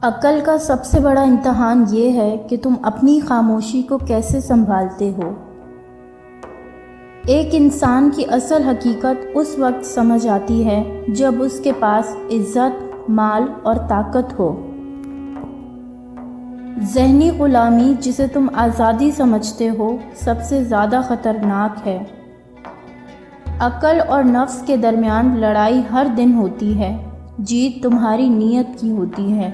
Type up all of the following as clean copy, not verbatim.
عقل کا سب سے بڑا امتحان یہ ہے کہ تم اپنی خاموشی کو کیسے سنبھالتے ہو۔ ایک انسان کی اصل حقیقت اس وقت سمجھ آتی ہے جب اس کے پاس عزت، مال اور طاقت ہو۔ ذہنی غلامی، جسے تم آزادی سمجھتے ہو، سب سے زیادہ خطرناک ہے۔ عقل اور نفس کے درمیان لڑائی ہر دن ہوتی ہے، جیت تمہاری نیت کی ہوتی ہے۔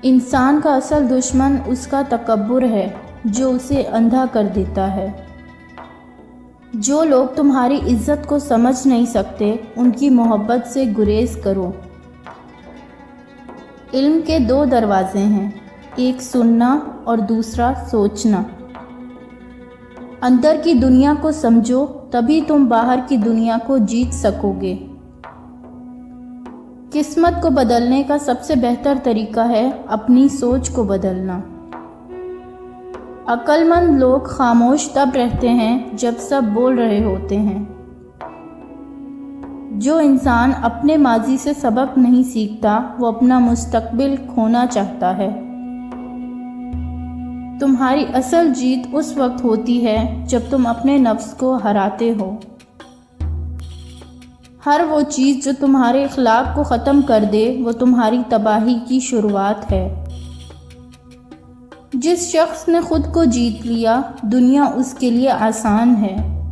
انسان کا اصل دشمن اس کا تکبر ہے، جو اسے اندھا کر دیتا ہے۔ جو لوگ تمہاری عزت کو سمجھ نہیں سکتے، ان کی محبت سے گریز کرو۔ علم کے دو دروازے ہیں، ایک سننا اور دوسرا سوچنا۔ اندر کی دنیا کو سمجھو، تبھی تم باہر کی دنیا کو جیت سکو گے۔ قسمت کو بدلنے کا سب سے بہتر طریقہ ہے اپنی سوچ کو بدلنا۔ عقل مند لوگ خاموش تب رہتے ہیں جب سب بول رہے ہوتے ہیں۔ جو انسان اپنے ماضی سے سبق نہیں سیکھتا، وہ اپنا مستقبل کھونا چاہتا ہے۔ تمہاری اصل جیت اس وقت ہوتی ہے جب تم اپنے نفس کو ہراتے ہو۔ ہر وہ چیز جو تمہارے اخلاق کو ختم کر دے، وہ تمہاری تباہی کی شروعات ہے۔ جس شخص نے خود کو جیت لیا، دنیا اس کے لیے آسان ہے۔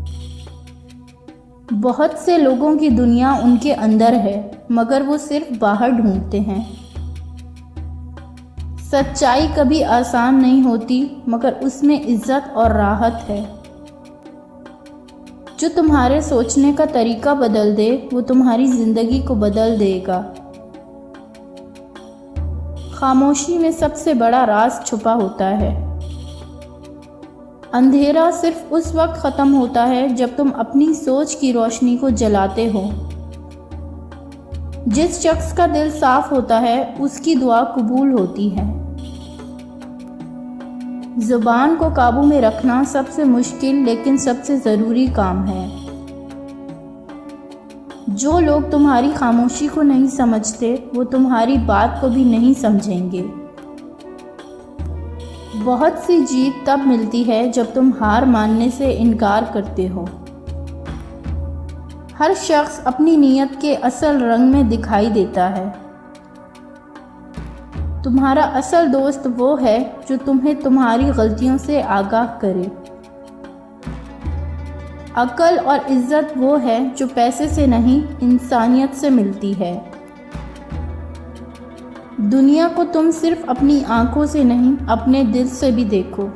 بہت سے لوگوں کی دنیا ان کے اندر ہے، مگر وہ صرف باہر ڈھونڈتے ہیں۔ سچائی کبھی آسان نہیں ہوتی، مگر اس میں عزت اور راحت ہے۔ جو تمہارے سوچنے کا طریقہ بدل دے، وہ تمہاری زندگی کو بدل دے گا۔ خاموشی میں سب سے بڑا راز چھپا ہوتا ہے۔ اندھیرا صرف اس وقت ختم ہوتا ہے جب تم اپنی سوچ کی روشنی کو جلاتے ہو۔ جس شخص کا دل صاف ہوتا ہے، اس کی دعا قبول ہوتی ہے۔ زبان کو قابو میں رکھنا سب سے مشکل لیکن سب سے ضروری کام ہے۔ جو لوگ تمہاری خاموشی کو نہیں سمجھتے، وہ تمہاری بات کو بھی نہیں سمجھیں گے۔ بہت سی جیت تب ملتی ہے جب تم ہار ماننے سے انکار کرتے ہو۔ ہر شخص اپنی نیت کے اصل رنگ میں دکھائی دیتا ہے۔ تمہارا اصل دوست وہ ہے جو تمہیں تمہاری غلطیوں سے آگاہ کرے۔ عقل اور عزت وہ ہے جو پیسے سے نہیں، انسانیت سے ملتی ہے۔ دنیا کو تم صرف اپنی آنکھوں سے نہیں، اپنے دل سے بھی دیکھو۔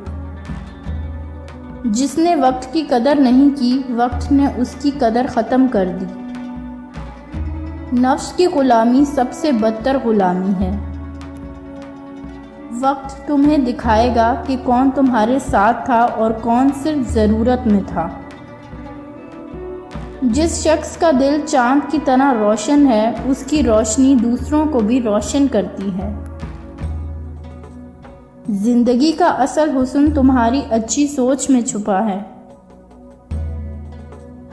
جس نے وقت کی قدر نہیں کی، وقت نے اس کی قدر ختم کر دی۔ نفس کی غلامی سب سے بدتر غلامی ہے۔ وقت تمہیں دکھائے گا کہ کون تمہارے ساتھ تھا اور کون صرف ضرورت میں تھا۔ جس شخص کا دل چاند کی طرح روشن ہے، اس کی روشنی دوسروں کو بھی روشن کرتی ہے۔ زندگی کا اصل حسن تمہاری اچھی سوچ میں چھپا ہے۔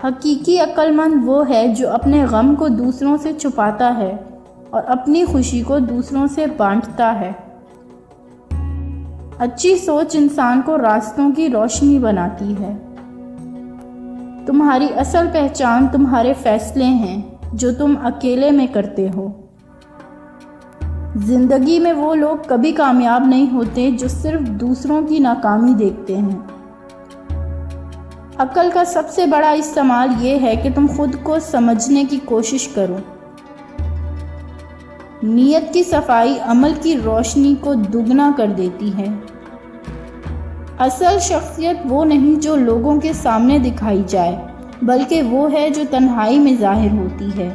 حقیقی عقل مند وہ ہے جو اپنے غم کو دوسروں سے چھپاتا ہے اور اپنی خوشی کو دوسروں سے بانٹتا ہے۔ اچھی سوچ انسان کو راستوں کی روشنی بناتی ہے۔ تمہاری اصل پہچان تمہارے فیصلے ہیں جو تم اکیلے میں کرتے ہو۔ زندگی میں وہ لوگ کبھی کامیاب نہیں ہوتے جو صرف دوسروں کی ناکامی دیکھتے ہیں۔ عقل کا سب سے بڑا استعمال یہ ہے کہ تم خود کو سمجھنے کی کوشش کرو۔ نیت کی صفائی عمل کی روشنی کو دگنا کر دیتی ہے۔ اصل شخصیت وہ نہیں جو لوگوں کے سامنے دکھائی جائے، بلکہ وہ ہے جو تنہائی میں ظاہر ہوتی ہے۔